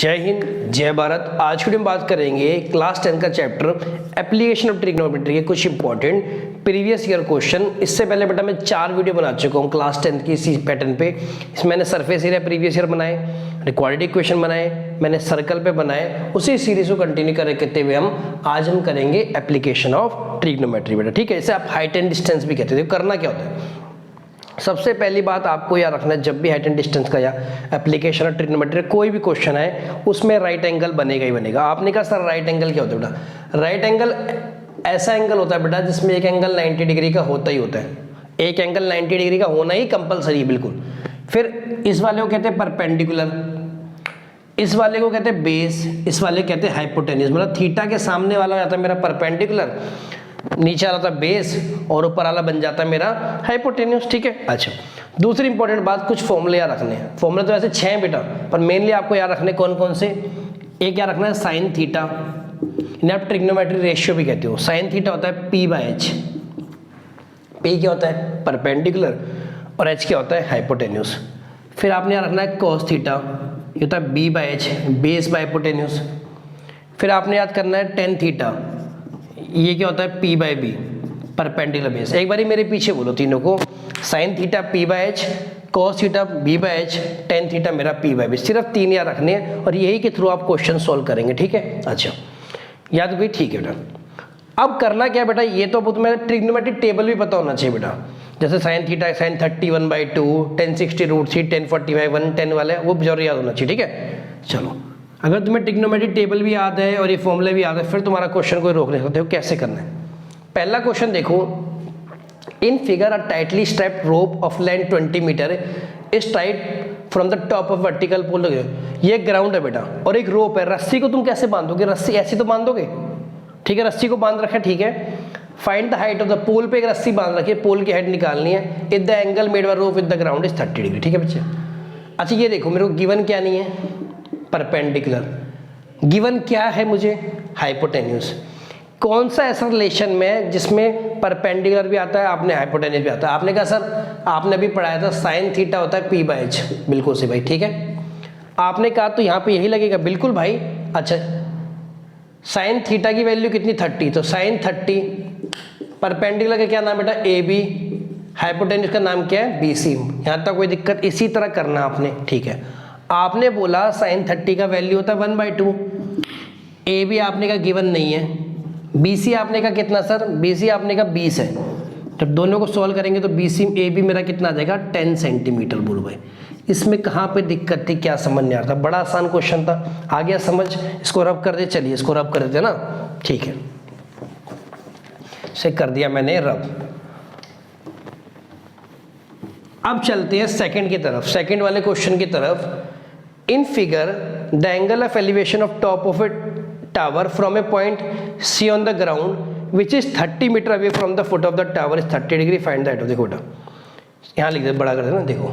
जय हिंद, जय भारत। आज की वीडियो में बात करेंगे क्लास 10 का चैप्टर एप्लीकेशन ऑफ ट्रिग्नोमेट्री के कुछ इंपॉर्टेंट प्रीवियस ईयर क्वेश्चन। इससे पहले बेटा मैं 4 वीडियो बना चुका हूँ क्लास 10 की इसी पैटर्न पे। इसमें मैंने सरफेस एरिया प्रीवियस ईयर बनाए, रिक्वायर्ड इक्वेशन बनाए, मैंने सर्कल पे बनाए। उसी सीरीज को कंटिन्यू करते हुए आज हम करेंगे एप्लीकेशन ऑफ ट्रिग्नोमेट्री बेटा। ठीक है, इसे आप हाइट एंड डिस्टेंस भी कहते हैं। करना क्या होता है, सबसे पहली बात आपको याद रखना है, जब भी हाइट एंड डिस्टेंस का या एप्लीकेशन ऑफ ट्रिग्नोमेट्री कोई भी क्वेश्चन है उसमें राइट एंगल बनेगा ही बनेगा। आपने कहा सर राइट एंगल क्या होता है बेटा? राइट एंगल ऐसा एंगल होता है बेटा जिसमें एक एंगल 90 डिग्री का होता ही होता है। एक एंगल 90 डिग्री का होना ही कंपलसरी है बिल्कुल। फिर इस वाले को कहते हैं परपेंडिकुलर, इस वाले को कहते हैं बेस, इस वाले को कहते हैं हाइपोटेन्यूज। मतलब थीटा के सामने वाला हो जाता है मेरा परपेंडिकुलर, नीचे वाला था बेस और ऊपर वाला बन जाता है मेरा हाइपोटेन्यूज। ठीक है। अच्छा, दूसरी इंपॉर्टेंट बात, कुछ फॉर्मूले याद रखने हैं। फॉर्मूले तो ऐसे 6 हैं बेटा, पर मेनली आपको याद रखने कौन कौन से। एक याद रखना है साइन थीटा, इन्हें आप ट्रिग्नोमेट्री रेशियो भी कहते हो। साइन थीटा होता है p/h, p क्या होता है परपेंडिकुलर और h क्या होता है हाइपोटेन्यूज। फिर आपने याद रखना है कॉस थीटा, ये होता है b/h बेस बाय हाइपोटेन्यूज। फिर आपने याद करना है टेन थीटा, ये क्या होता है p/b परपेंडिकुलर बेस। एक बारी मेरे पीछे बोलो तीनों को, sine theta p/h, cos theta b/h, tan theta मेरा p/b। सिर्फ 3 याद रखने हैं और यही के थ्रू आप क्वेश्चन सॉल्व करेंगे। ठीक है। अच्छा, याद भी ठीक है बेटा। अब करना क्या बेटा, ये तो तुम्हें ट्रिग्नोमेट्री टेबल भी पता होना चाहिए बेटा। जैसे साइन थीटा साइन 31/2, 1060√3, 1045, 110 वाले वो जरूर याद होना चाहिए। ठीक है। चलो, अगर तुम्हें ट्रिग्नोमेट्री टेबल भी याद है और ये फॉर्मूले भी याद है, फिर तुम्हारा क्वेश्चन कोई रोक नहीं सकते हो। कैसे करना है, पहला क्वेश्चन देखो। In figure a tightly strapped rope of length 20 metre is tight from the top of vertical pole. ये ग्राउंड है बेटा और एक रोप है। रस्सी को तुम कैसे बांधोगे? रस्सी ऐसी तो बांधोगे, ठीक है, रस्सी को बांध रखा है, ठीक है। Find the height of the pole पे एक रस्सी बांध रखी है, पोल की हाइट निकालनी है। If the angle made by rope with the ground is 30 degree. ठीक है बच्चे। अच्छा, ये देखो मेरे को गिवन क्या नहीं है, परपेंडिकुलर। गिवन क्या है मुझे? हाइपोटेन्यूज। कौन सा ऐसा रिलेशन में जिसमें परपेंडिकुलर भी आता है, आपने हाइपोटेन्यूज भी आता है? आपने कहा सर आपने भी पढ़ाया था साइन थीटा होता है p/h। बिल्कुल से भाई, ठीक है। आपने कहा तो यहाँ पे यही लगेगा, बिल्कुल भाई। अच्छा, साइन थीटा की वैल्यू कितनी 30, तो साइन 30। परपेंडिकुलर का क्या नाम बेटा? AB। हाइपोटेन्यूज का नाम क्या है? BC। यहाँ तक कोई दिक्कत? इसी तरह करना आपने, ठीक है। आपने बोला साइन 30 का वैल्यू होता है 1/2। AB आपने का गिवन नहीं है। BC आपने का कितना सर? BC आपने का 20 है। जब दोनों को सॉल्व करेंगे तो BC AB मेरा कितना आ जाएगा? 10 सेंटीमीटर। बोलो भाई, इसमें कहाँ पे दिक्कत थी? क्या समझ नहीं आ रहा था? बड़ा आसान क्वेश्चन था, आ गया समझ। इसको रब कर दे, चलिए इसको रब कर देते ना, ठीक है। इसे कर दिया मैंने रब। अब चलते हैं सेकंड की तरफ, सेकंड वाले क्वेश्चन की तरफ। In figure, the angle of elevation of top of a tower from a point C on the ground, which is 30 meter away from the foot of the tower, is 30 degree. Find the height of। देखो बेटा, यहाँ लिख दे, बड़ा कर देना। देखो,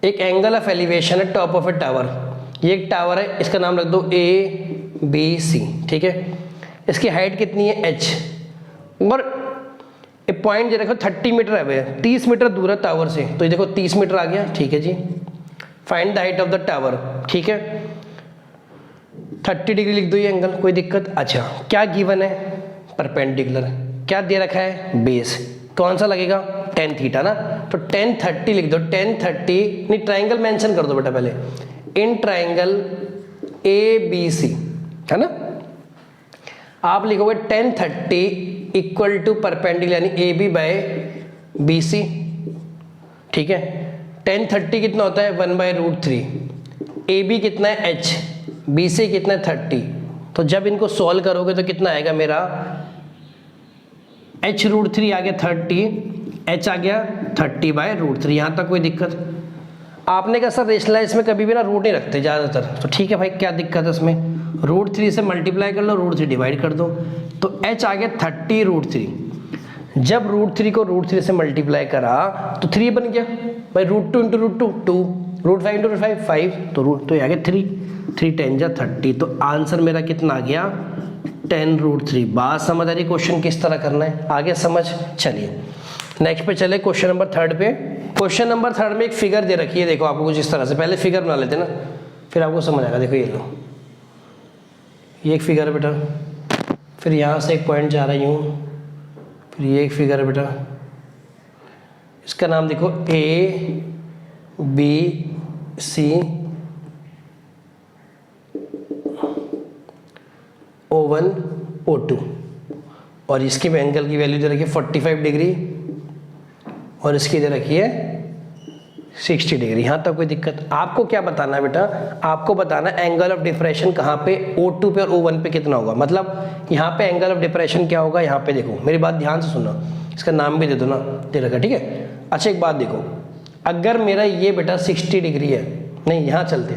एक angle of elevation है टॉप ऑफ ए टावर। ये एक टावर है, इसका नाम रख दो ABC। ठीक है। इसकी हाइट कितनी है? h। और एक पॉइंट जो देखो 30 मीटर अवे है, 30 मीटर दूर है टावर से, तो ये देखो 30 मीटर आ गया। ठीक है जी। Find the height of the tower. ठीक है, 30 डिग्री लिख दो ये एंगल, कोई दिक्कत? अच्छा, क्या गिवन है? परपेंडिकुलर। क्या दे रखा है? बेस। कौन सा लगेगा? टेन थीटा ना, तो 1030 लिख दो। 1030 नहीं, ट्राइंगल मेंशन कर दो बेटा पहले। इन ट्राइंगल ABC है ना, आप लिखोगे 1030 इक्वल टू परपेंडिकुलर यानी AB/BC। ठीक है। 1030 कितना होता है? 1/√3। AB कितना है? h। BC कितना है? 30। तो जब इनको सॉल्व करोगे तो कितना आएगा मेरा? h√3 आ गया 30, h आ गया 30/√3। यहाँ तक कोई दिक्कत? आपने कहा सर रेशनलाइज में कभी भी ना रूट नहीं रखते ज़्यादातर, तो ठीक है भाई, क्या दिक्कत है इसमें? √3 से मल्टीप्लाई कर लो, √3 डिवाइड कर दो, तो h आ गया 30√3। जब √3 को √3 से मल्टीप्लाई करा तो 3 बन गया भाई। √2 इंटू √2 2, √5 इंटू √5 5, तो ये आ गया 3। 3 10 जा 30, तो आंसर मेरा कितना आ गया? 10√3। बात समझ आ रही क्वेश्चन किस तरह करना है? आगे समझ। चलिए नेक्स्ट पे चले, क्वेश्चन नंबर 3 पे। क्वेश्चन नंबर 3 में एक फिगर दे रखी है, देखो आपको कुछ इस तरह से। पहले फिगर बना लेते ना, फिर आपको समझ आएगा। देखो ये लो, ये एक फिगर है बेटा, फिर यहाँ से एक पॉइंट जा रहा है यूँ, फिर ये एक फिगर है बेटा, इसका नाम देखो ABC O1 O2, और इसकी एंगल की वैल्यू दे रखी है 45 डिग्री और इसकी दे रखी है 60 डिग्री। यहाँ तक कोई दिक्कत? आपको क्या बताना है बेटा, आपको बताना एंगल ऑफ डिप्रेशन कहाँ पे, O2 पे और O1 पे कितना होगा। मतलब यहाँ पे एंगल ऑफ डिप्रेशन क्या होगा, यहाँ पे देखो, मेरी बात ध्यान से सुनना, इसका नाम भी दे दो ना, दे रखा, ठीक है। अच्छा एक बात देखो, अगर मेरा ये बेटा 60 डिग्री है, नहीं यहाँ चलते,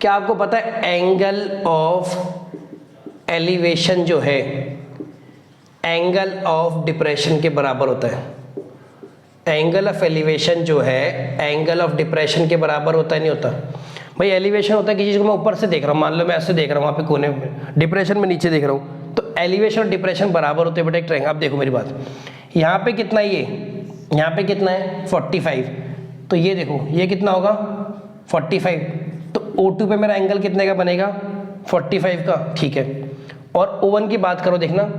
क्या आपको पता है एंगल ऑफ एलिवेशन जो है एंगल ऑफ डिप्रेशन के बराबर होता है। एंगल ऑफ एलिवेशन जो है एंगल ऑफ डिप्रेशन के बराबर होता है, नहीं होता भाई। एलिवेशन होता है किसी चीज़ को मैं ऊपर से देख रहा हूँ, मान लो मैं ऐसे देख रहा हूँ वहाँ पे कोने में, डिप्रेशन में नीचे देख रहा हूँ, तो एलिवेशन और डिप्रेशन बराबर होते हैं बेटा एक ट्रायंगल। अब देखो मेरी बात, यहाँ पे कितना है, ये यहाँ पे कितना है 45, तो ये देखो ये कितना होगा 45, तो O2 पे मेरा एंगल कितने का बनेगा 45 का, ठीक है। और O1 की बात करो, देखना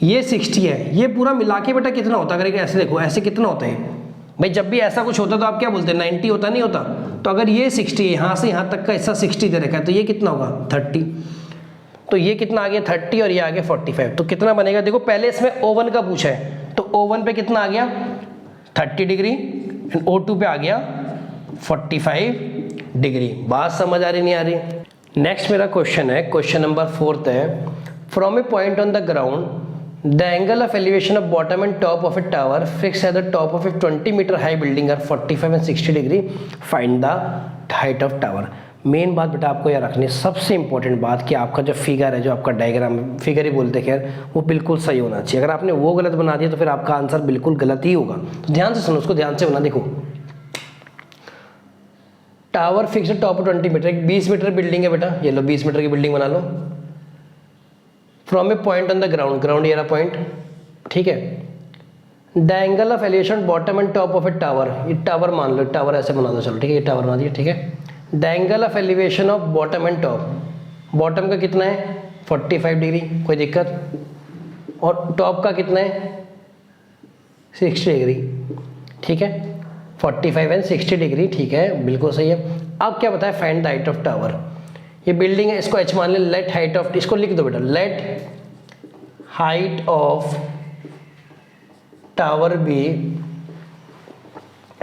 ये 60 है, ये पूरा मिला के बेटा कितना होता है, अगर ऐसे देखो ऐसे कितना होता है भाई। जब भी ऐसा कुछ होता है तो आप क्या बोलते हैं 90 होता, नहीं होता। तो अगर ये 60 है, यहाँ से यहाँ तक का हिस्सा 60 दे रखा है, तो ये कितना होगा 30, तो ये कितना आ गया 30 और ये आ गया 45, तो कितना बनेगा देखो। पहले इसमें O1 का पूछा है, तो O1 पे कितना आ गया 30 डिग्री, O2 पे आ गया 45 डिग्री। बात समझ आ रही नहीं आ रही? नेक्स्ट मेरा क्वेश्चन है, क्वेश्चन नंबर 4 है, from a point on the ground the angle of elevation of bottom and top of a tower fixed at the top of a 20-meter high building are 45 and 60 degree. Find the height of tower. Main बात बेटा आपको याद रखनी है, सबसे important बात कि आपका जो फिगर है, जो आपका डायग्राम है, फिगर ही बोलते हैं खैर, वो बिल्कुल सही होना चाहिए। अगर आपने वो गलत बना दिया तो फिर आपका आंसर बिल्कुल गलत ही होगा। तो ध्यान से सुनो, उसको ध्यान से बना। देखो टावर फिक्स टॉप 20 मीटर, एक 20 मीटर बिल्डिंग है बेटा, ये लो 20 मीटर की बिल्डिंग बना लो। From a point on the ground, ground ये रहा पॉइंट, ठीक है। The angle of elevation bottom and top of a tower, ये टावर मान लो, टावर ऐसे बना दो, चलो ठीक है, ये टावर बना दिया, ठीक है। The angle of elevation of bottom and top, bottom का कितना है 45 डिग्री, कोई दिक्कत, और टॉप का कितना है 60 डिग्री, ठीक है। 45 एंड 60 डिग्री, ठीक है, बिल्कुल सही है। अब क्या बताया, find the height of tower. ये बिल्डिंग है, इसको H मान ले, लेट हाइट ऑफ, इसको लिख दो बेटा, let height of tower be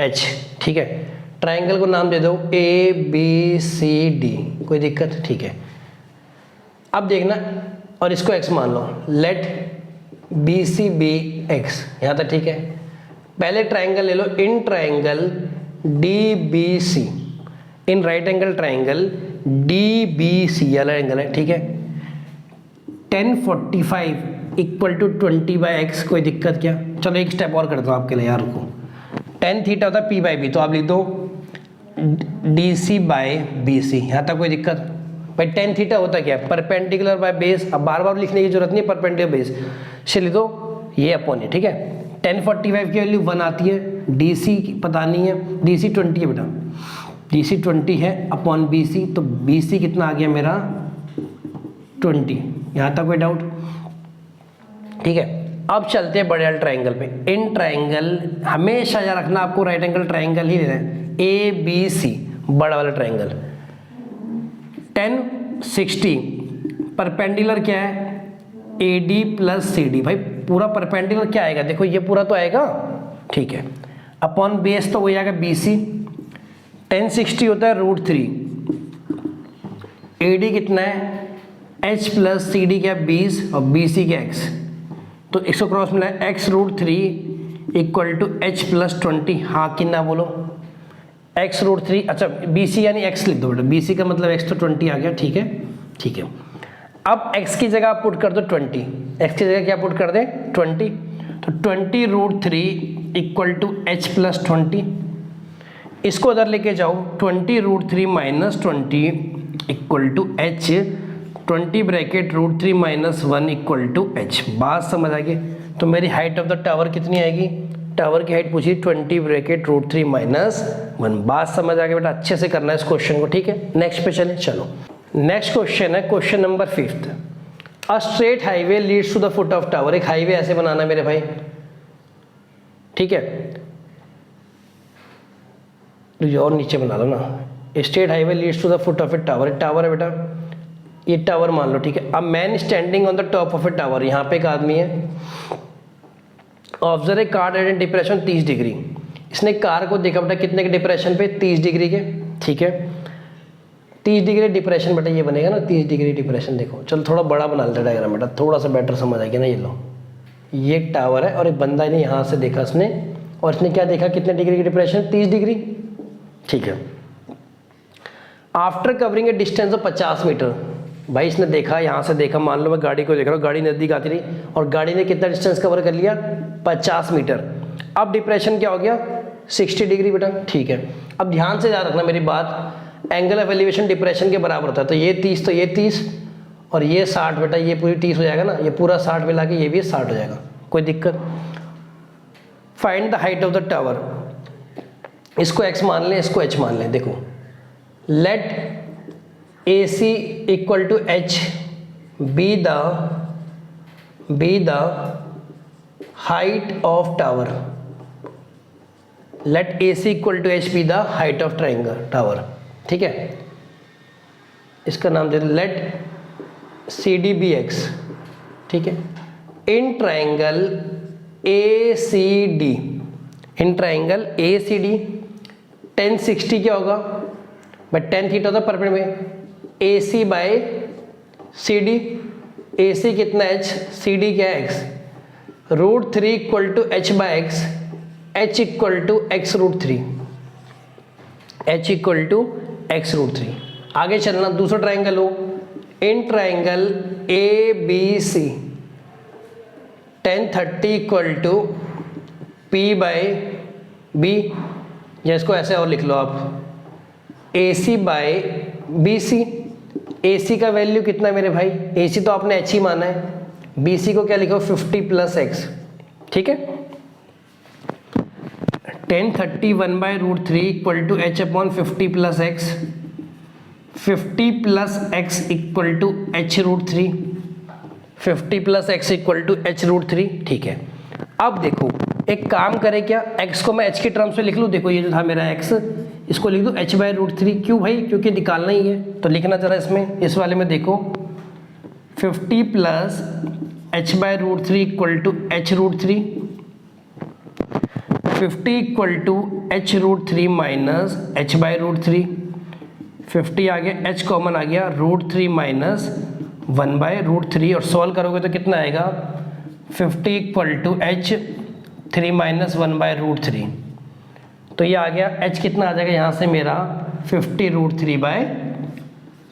H, ठीक है। ट्रायंगल को नाम दे दो ABCD, कोई दिक्कत, ठीक है। अब देखना, और इसको X मान लो, लेट BCB X, यहाँ तक ठीक है। पहले ट्रायंगल ले लो, in triangle DBC, in right angle triangle DBC वाला एंगल है, ठीक है। 1045 इक्वल टू 20/x, कोई दिक्कत क्या? चलो एक स्टेप और करता हूँ आपके लिए यार को। tan थीटा होता है P/B, तो आप लिख दो DC/BC, यहाँ तक कोई दिक्कत? भाई tan थीटा होता क्या है, परपेंडिकुलर बाय बेस। अब बार बार लिखने की जरूरत नहीं है, परपेंडिकुलर बेस से लिख दो ये अपॉन है, ठीक है। 1045 की वैल्यू 1 आती है, DC पता नहीं है, DC 20 है बेटा, DC 20 है अपॉन BC, तो BC कितना आ गया मेरा 20, यहाँ तक कोई डाउट? ठीक है। अब चलते हैं बड़े वाले ट्रायंगल पे। इन ट्रायंगल हमेशा याद रखना, आपको राइट एंगल ट्रायंगल ही लेना है, ABC बड़ा वाला ट्रायंगल। 1060 परपेंडिकुलर क्या है AD प्लस CD, भाई पूरा परपेंडिकुलर क्या आएगा, देखो ये पूरा तो आएगा, ठीक है, अपॉन बेस तो वही आएगा BC। 1060 होता है √3, AD कितना है H प्लस CD क्या 20 और BC क्या X, तो इसको क्रॉस मिला है x√3 equal to H plus 20, हाँ कि ना बोलो, x√3, अच्छा BC यानी X लिख दो बेटा, BC का मतलब X तो 20 आ गया, ठीक है, ठीक है। अब X की जगह आप पुट कर दो 20, X की जगह क्या पुट कर दे 20, तो 20√3 इक्वल टू H प्लस 20, इसको उधर लेके जाओ, 20√3 minus 20 equal to H, 20 bracket √3 minus 1 equal to H। बात समझ आ गई? तो मेरी हाइट ऑफ द टावर कितनी आएगी टावर की हाइट पूछी 20 ब्रैकेट √3 - 1। बात समझ आ गई बेटा, अच्छे से करना है इस क्वेश्चन को, ठीक है। नेक्स्ट पे चले, चलो नेक्स्ट क्वेश्चन है question number 5। A straight highway leads to the foot of tower. एक हाईवे ऐसे बनाना मेरे भाई, ठीक है, तो और नीचे बना लो ना। Straight highway leads to the foot of a tower. Tower है बेटा, ये टावर मान लो, ठीक है। A man standing on the top of a tower, यहाँ पे एक आदमी है। Observe a car at depression 30 degree. इसने कार को देखा बेटा कितने के डिप्रेशन पे, 30 डिग्री के, ठीक है। 30 डिग्री डिप्रेशन बेटा ये बनेगा ना, 30 डिग्री डिप्रेशन। देखो चलो थोड़ा बड़ा बना लेते डायग्राम बेटा, थोड़ा सा बेटर समझ आएगा ना। ये लो, ये टावर है और एक बंदा ने यहाँ से देखा इसने, और इसने क्या देखा, कितने डिग्री की डिप्रेशन, 30 डिग्री, ठीक है। After covering a distance of 50 metre, भाई इसने देखा, यहाँ से देखा, मान लो मैं गाड़ी को देख रहा हूँ, गाड़ी नज़दीक आती रही और गाड़ी ने कितना डिस्टेंस कवर कर लिया, 50 मीटर। अब डिप्रेशन क्या हो गया, 60 डिग्री बेटा, ठीक है। अब ध्यान से याद रखना मेरी बात, एंगल ऑफ एलिवेशन डिप्रेशन के बराबर होता है। तो ये 30, तो ये 30 और ये 60 बेटा, ये पूरी 30 हो जाएगा ना, ये पूरा 60 मिला के ये भी 60 हो जाएगा, कोई दिक्कत। Find the height of the tower. इसको x मान लें, इसको h मान लें। देखो let AC equal to h be the height of tower. Let AC equal to h be the height of triangle tower, ठीक है। इसका नाम दे दो लेट CD बी x, ठीक है। इन triangle ACD, in triangle ACD tan 60 क्या होगा भाई, tan थीटा होता परपेंड में, AC बाय CD। AC कितना h, CD क्या है x, √3 equal to h by x, h equal to x √3, h equal to x √3। आगे चलना, दूसरा ट्राइंगल हो, in triangle ABC tan 30 equal to P by B, या इसको ऐसे और लिख लो आप, AC बाय BC। AC का वैल्यू कितना है मेरे भाई, AC तो आपने h ही माना है, BC को क्या लिखो 50 + x, ठीक है। tan 30 1/√3 equal to h upon 50 + x, 50 + x equal to h √3, 50 + x equal to h √3, ठीक है। अब देखो एक काम करें क्या, x को मैं h की टर्म्स में लिख लूँ। देखो ये जो था मेरा x, इसको लिख दूँ h/√3। क्यों भाई, क्योंकि निकालना ही है, तो लिखना जरा इसमें, इस वाले में देखो 50 + h/√3 equal to h √3, 50 equal to h √3 minus h/√3, 50 आ गया, h कॉमन आ गया, √3 माइनस 1/√3, और सॉल्व करोगे तो कितना आएगा, 50 इक्वल टू h 3 माइनस 1/√3। तो ये आ गया, h कितना आ जाएगा यहाँ से मेरा 50 √3/2,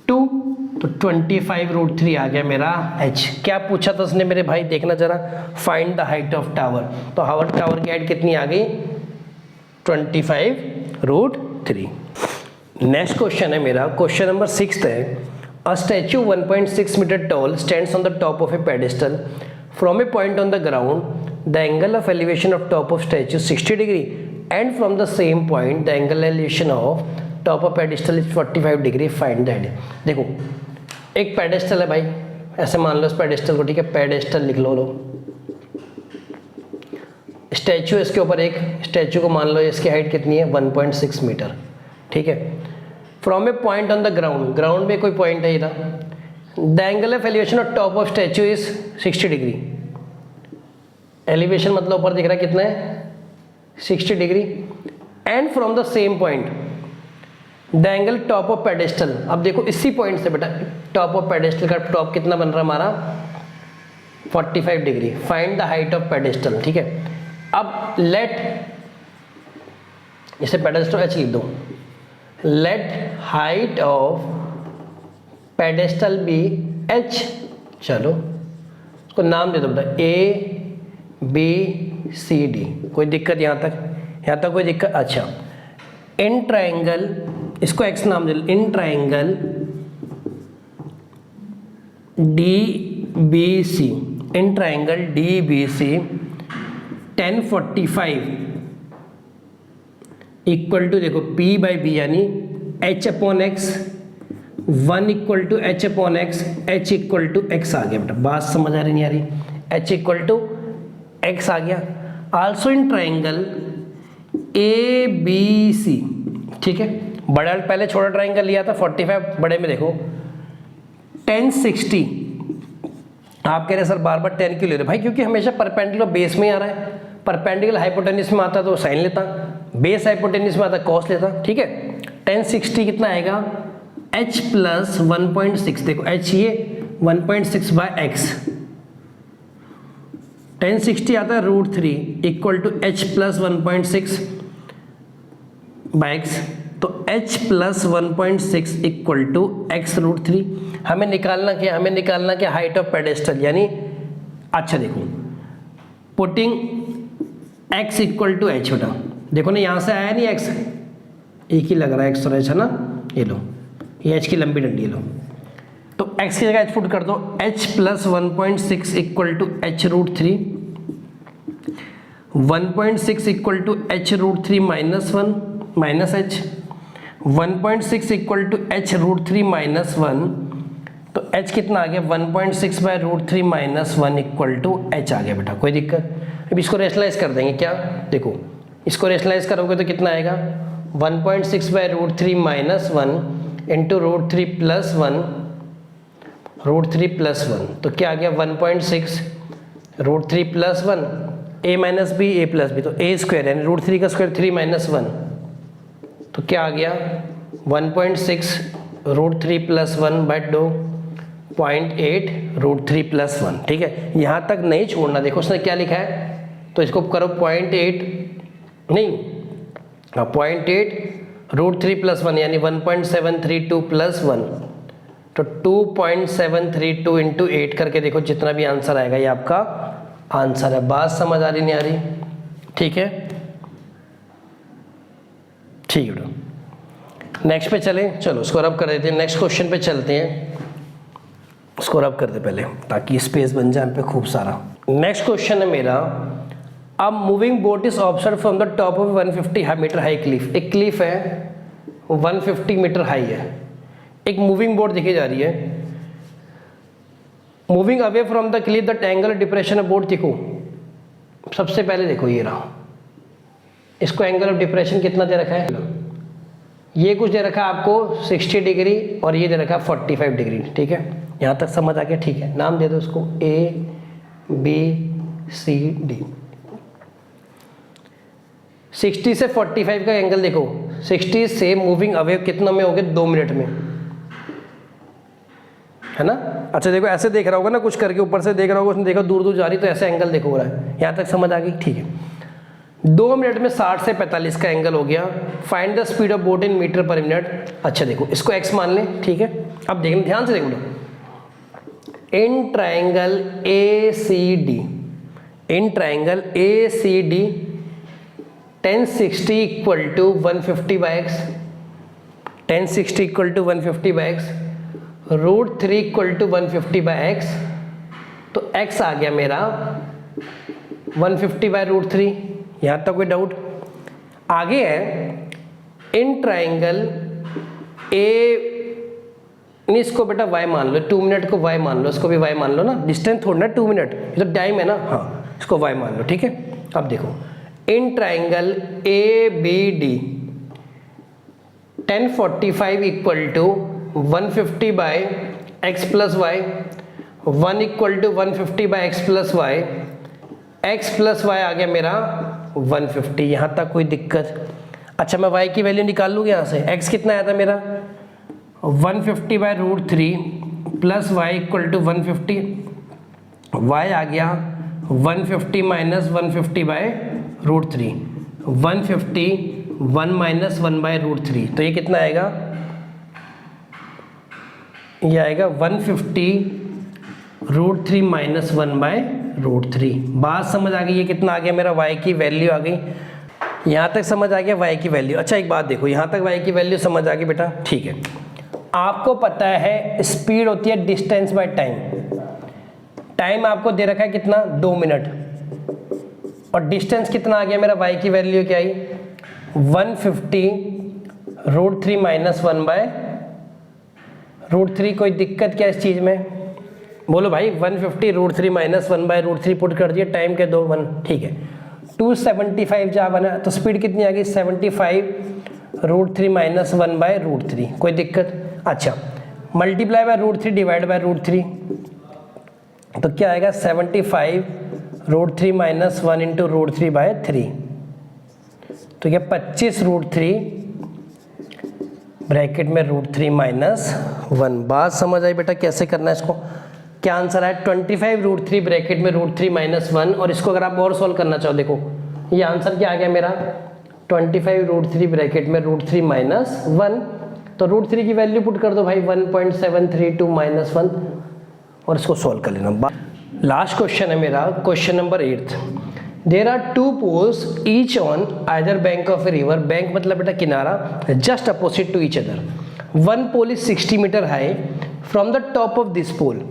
तो 25 √3 आ गया मेरा h। क्या पूछा था उसने मेरे भाई, देखना जरा, find the height of tower. तो हावर टावर की हाइट कितनी आ गई, 25 √3। नेक्स्ट क्वेश्चन है मेरा, क्वेश्चन नंबर 6 है। A statue 1.6 metre tall stands on the top of a pedestal from a point on the ground. The angle of elevation of top of statue 60 degree and from the same point the angle elevation of top of pedestal is 45 degree, find the height. देखो एक pedestal है भाई, ऐसे मान लो इस pedestal को, ठीक है, पेडेस्टल लिख लो। स्टैच्यू इसके ऊपर, एक स्टैच्यू को मान लो इसकी हाइट कितनी है 1.6 मीटर, ठीक है। From a point on the ground, ground में कोई पॉइंट है इधर। The angle of elevation of top of statue is 60 degree. Elevation मतलब ऊपर दिख रहा है कितना है 60 degree, and from the same point the angle top of pedestal. अब देखो इसी पॉइंट से बेटा टॉप ऑफ पेडेस्टल का टॉप कितना बन रहा है हमारा 45 degree. Find the height of pedestal, ठीक है। अब लेट, इसे पेडेस्टल h लिख दो, let height of pedestal be h। चलो उसको नाम दे दो बेटा ABCD, कोई दिक्कत यहाँ तक कोई दिक्कत। अच्छा, इन ट्राइंगल, इसको x नाम दे, in triangle DBC, in triangle DBC 1045 equal to देखो P बाई बी यानी H upon x, 1 equal to H upon x, H equal to x आ गया बेटा। बात समझ आ रही नहीं आ रही? H इक्वल टू एक्स आ गया। आल्सो इन ट्राइंगल ABC, ठीक है, बड़ा पहले छोटा ट्राइंगल लिया था 45, बड़े में देखो 1060। आप कह रहे सर बार बार 10 क्यों ले रहे भाई? क्योंकि हमेशा परपेंडिकुलर बेस में आ रहा है। परपेंडिकुलर हाइपोटेन्यूस में आता तो साइन लेता, बेस हाइपोटेन्यूस में आता कॉस लेता, ठीक है। 1060 कितना आएगा? h प्लस 1.6, देखो h ये 1.6 बाय एक्स, 1060 आता है √3 equal to h plus 1.6 by x, तो h plus 1.6 equal to x √3। हमें निकालना क्या? हमें निकालना क्या? हाइट ऑफ पेडेस्टल, यानी अच्छा देखो putting x equal to h बेटा, देखो ना यहाँ से आया नहीं x, एक ही लग रहा है x और h है ना, ये लो ये h की लंबी डंडी लो, तो x की जगह h पुट कर दो, h plus 1.6 equal to h √3, 1.6 equal to h √3 minus 1 minus h, 1.6 equal to h √3 minus 1, तो h कितना आ गया? 1.6 by √3 minus 1 equal to h आ गया बेटा। कोई दिक्कत? अब इसको रेशनलाइज कर देंगे क्या? देखो इसको रेशनलाइज करोगे तो कितना आएगा? 1.6 by √3 minus 1 into √3 plus 1, √3 plus 1, तो क्या आ गया? 1.6 √3 plus 1, a minus b a plus b, तो a स्क्वायर यानी √3 का स्क्वायर 3 माइनस 1, तो क्या आ गया? 1.6 √3 प्लस 1 बाय 2, 0.8 √3 प्लस 1, ठीक है। यहाँ तक नहीं छोड़ना, देखो उसने क्या लिखा है, तो इसको करो 0.8 नहीं 0.8 √3 प्लस 1 यानी 1.732 प्लस 1, तो 2.732 इंटू 8 करके देखो जितना भी आंसर आएगा ये आपका आंसर है। बात समझ आ रही नहीं आ रही? ठीक है, ठीक है। नेक्स्ट पे चले, चलो उसको रब कर देते हैं, नेक्स्ट क्वेश्चन पे चलते हैं, उसको रब कर दे पहले ताकि स्पेस बन जाए पे खूब सारा। नेक्स्ट क्वेश्चन है मेरा, अब moving boat is observe from the top of 150 metre high cliff. एक क्लिफ है 150 मीटर हाई है, एक मूविंग बोट दिखी जा रही है, moving away from the Cliff the angle depression of boat. देखो सबसे पहले देखो ये रहा, इसको एंगल ऑफ डिप्रेशन कितना दे रखा है? ये कुछ दे रखा है आपको 60 डिग्री और ये दे रखा है 45 डिग्री, ठीक है। यहाँ तक समझ आ गया? ठीक है, नाम दे दो उसको ABCD। 60 से 45 का एंगल देखो, 60 से मूविंग अवे कितना में हो गया? 2 मिनट में, है ना। अच्छा देखो ऐसे देख रहा होगा ना, कुछ करके ऊपर से देख रहा होगा, उसने देखा दूर दूर जा रही तो ऐसे एंगल देखो हो रहा है। यहाँ तक समझ आ गई? ठीक है, 2 मिनट में 60 से 45 का एंगल हो गया। Find the speed of boat in metre per minute. अच्छा देखो इसको x मान लें, ठीक है। अब देखना ध्यान से देखो, in triangle ACD, in triangle ACD 1060 equal to 150 by x, 1060 equal to 150 by x, √3 equal to 150 by x, तो x आ गया मेरा 150 बाई √3। यहाँ तक कोई डाउट? आगे है इन ट्राइंगल A, नहीं इसको बेटा y मान लो, 2 मिनट को y मान लो, इसको भी y मान लो ना, डिस्टेंस थोड़ा ना 2 मिनट, ये तो टाइम है ना, हाँ इसको y मान लो, ठीक है। अब देखो in triangle ABD 1045 equal to 150 by x plus y, 1 equal to 150 by x plus y, x plus y आ गया मेरा 150। यहाँ तक कोई दिक्कत? अच्छा मैं y की वैल्यू निकाल लूँगा यहाँ से। x कितना आया था मेरा? 150 by √3 plus y equal to 150, y आ गया 150 माइनस 150 बाई √3, 150 1 माइनस 1 बाई √3, तो ये कितना आएगा? ये आएगा 150 √3 माइनस 1 बाई √3। बात समझ आ गई? ये कितना आ गया मेरा? y की वैल्यू आ गई। यहाँ तक समझ आ गया y की वैल्यू? अच्छा एक बात देखो, यहाँ तक y की वैल्यू समझ आ गई बेटा, ठीक है। आपको पता है स्पीड होती है डिस्टेंस बाय टाइम। टाइम आपको दे रखा है कितना? 2 मिनट। और डिस्टेंस कितना आ गया मेरा, y की वैल्यू क्या आई 150√3 माइनस 1/√3। कोई दिक्कत क्या इस चीज़ में, बोलो भाई। 150√3 माइनस 1/√3 पुट कर दिया, टाइम के 2 1, ठीक है। 275 जहाँ बना तो स्पीड कितनी आ गई 75√3 माइनस 1/√3। कोई दिक्कत, अच्छा मल्टीप्लाई बाय √3 डिवाइड बाय √3 तो क्या आएगा 75√3 माइनस 1 इंटू √3/3 तो क्या 25√3 ब्रैकेट में √3 माइनस 1। बात समझ आई बेटा कैसे करना है इसको। क्या आंसर है 25√3 ब्रैकेट में √3 माइनस 1। और इसको अगर आप और सॉल्व करना चाहो, देखो ये आंसर क्या आ गया मेरा 25√3 ब्रैकेट में √3 माइनस 1। तो √3 की वैल्यू पुट कर दो भाई 1.732 माइनस 1 और इसको सॉल्व कर लेना। लास्ट क्वेश्चन है मेरा, question number 8। There are 2 poles each on either bank of a river. Bank मतलब बेटा किनारा, just opposite to each other. One pole is 60 metre high from the top of this pole.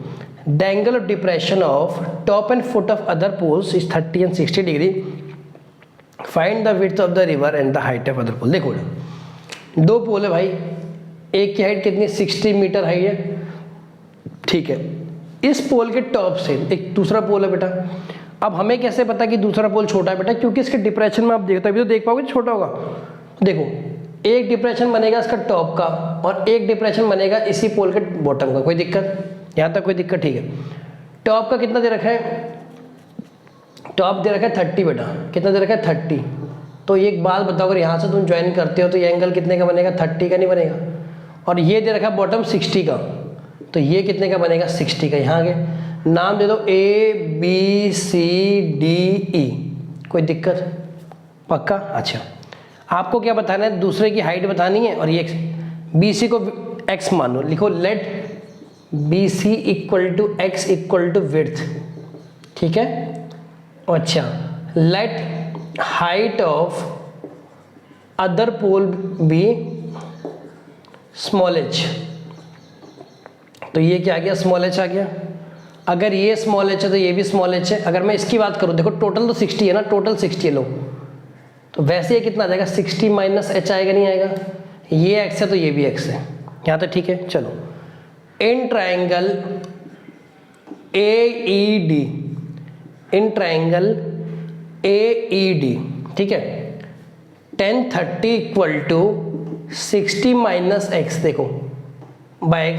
The angle of depression of top and foot of other poles is 30 and 60 degree. Find the width of the river and the height of other pole. देखो 2 पोल है भाई, एक की height कितनी 60 metre height है, ठीक है। इस पोल के टॉप से एक दूसरा पोल है बेटा। अब हमें कैसे पता कि दूसरा पोल छोटा है बेटा, क्योंकि इसके डिप्रेशन में आप देखते अभी तो देख पाओगे छोटा होगा। देखो एक डिप्रेशन बनेगा इसका टॉप का और एक डिप्रेशन बनेगा इसी पोल के बॉटम का। कोई दिक्कत, यहाँ तक कोई दिक्कत, ठीक है। टॉप का कितना दे रखा है, टॉप दे रखा है 30 बेटा। कितना दे रखा है 30। तो एक बात बताओ, अगर यहाँ से तुम ज्वाइन करते हो तो ये एंगल कितने का बनेगा 30 का नहीं बनेगा। और ये दे रखा है बॉटम 60 का, तो ये कितने का बनेगा 60 का। यहाँ आगे नाम दे दो ABCDE। कोई दिक्कत, पक्का। अच्छा आपको क्या बताना है, दूसरे की हाइट बतानी है और ये BC को x मानो। लिखो let BC equal to x equal to width, ठीक है। अच्छा let height of other pole be small h। तो ये क्या आ गया स्मॉल h आ गया। अगर ये स्मॉल h है तो ये भी स्मॉल h है। अगर मैं इसकी बात करूं, देखो टोटल तो 60 है ना, टोटल 60 है लो, तो वैसे ये कितना आ जाएगा 60 माइनस h आएगा, नहीं आएगा। ये x है तो ये भी x है, यहाँ तो ठीक है। चलो in triangle AED, in triangle AED, ठीक है, tan 30 equal to 60 minus x। देखो बाय x,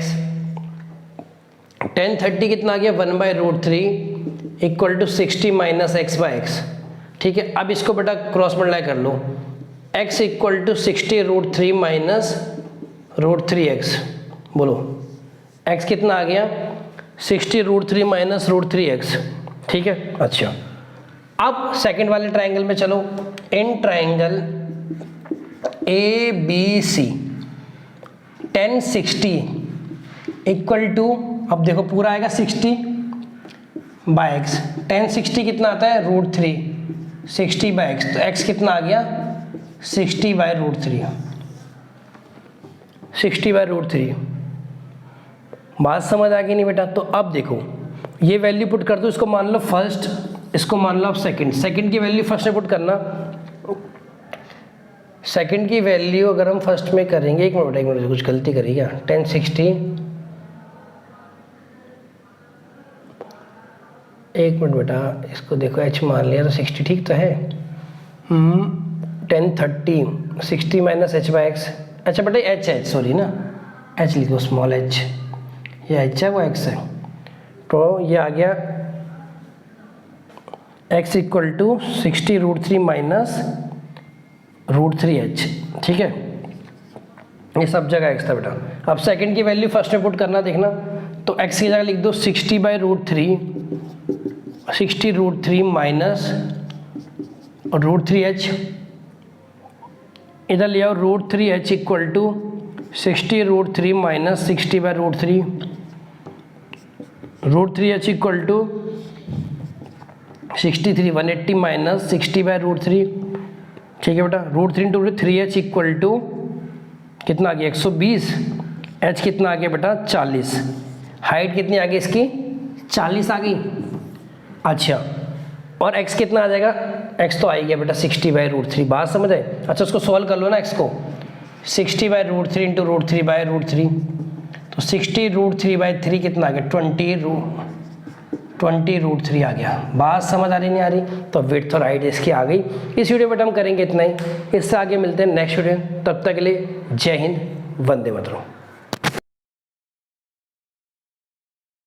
tan 30 कितना आ गया 1/√3 equal to 60 minus x by x, ठीक है। अब इसको बेटा क्रॉस मल्टीप्लाई कर लो, x equal to 60√3 minus √3x। बोलो x कितना आ गया 60√3 माइनस √3x, ठीक है। अच्छा अब सेकंड वाले ट्राइंगल में चलो। In triangle ABC tan 60 equal to, अब देखो पूरा आएगा 60 बाय x। tan 60 कितना आता है √3, 60 बाय x, तो x कितना आ गया 60 बाय √3, 60 बाय √3। बात समझ आ गई नहीं बेटा। तो अब देखो ये वैल्यू पुट कर दो, इसको मान लो फर्स्ट, इसको मान लो अब सेकंड। सेकंड की वैल्यू फर्स्ट में पुट करना। सेकंड की वैल्यू अगर हम फर्स्ट में करेंगे, एक मिनट कुछ गलती करी क्या, tan 60, एक मिनट बेटा इसको देखो h मान लिया तो 60 ठीक तो है। tan 30 60 minus h by x। अच्छा बेटा h सॉरी ना, h लिखो स्मॉल h, ये h है वो x है, तो ये आ गया x equal to 60√3 minus √3h, ठीक है। ये सब जगह x था बेटा। अब सेकंड की वैल्यू फर्स्ट में पुट करना, देखना तो x की जगह लिख दो 60/√3, 60√3 माइनस √3h, इधर ले आओ √3h equal to 60√3 minus 60/√3, √3h equal to 63 180 minus 60/√3, ठीक है बेटा। √3 इंटू 3h इक्वल टू कितना आ गया 120, h कितना आ गया बेटा 40, हाइट कितनी आ गई इसकी 40 आ गई। अच्छा और x कितना आ जाएगा x तो आ ही गया बेटा 60/√3, बात समझ आए। अच्छा उसको सॉल्व कर लो ना, x को 60/√3 इंटू √3/√3, तो 60√3/3 कितना आ गया 20√3 आ गया। बात समझ आ रही नहीं आ रही? तो विड्थ और हाइट इसकी आ गई। इस वीडियो में हम करेंगे इतना ही, इससे आगे मिलते हैं नेक्स्ट वीडियो। तब तक के लिए जय हिंद, वंदे मातरम।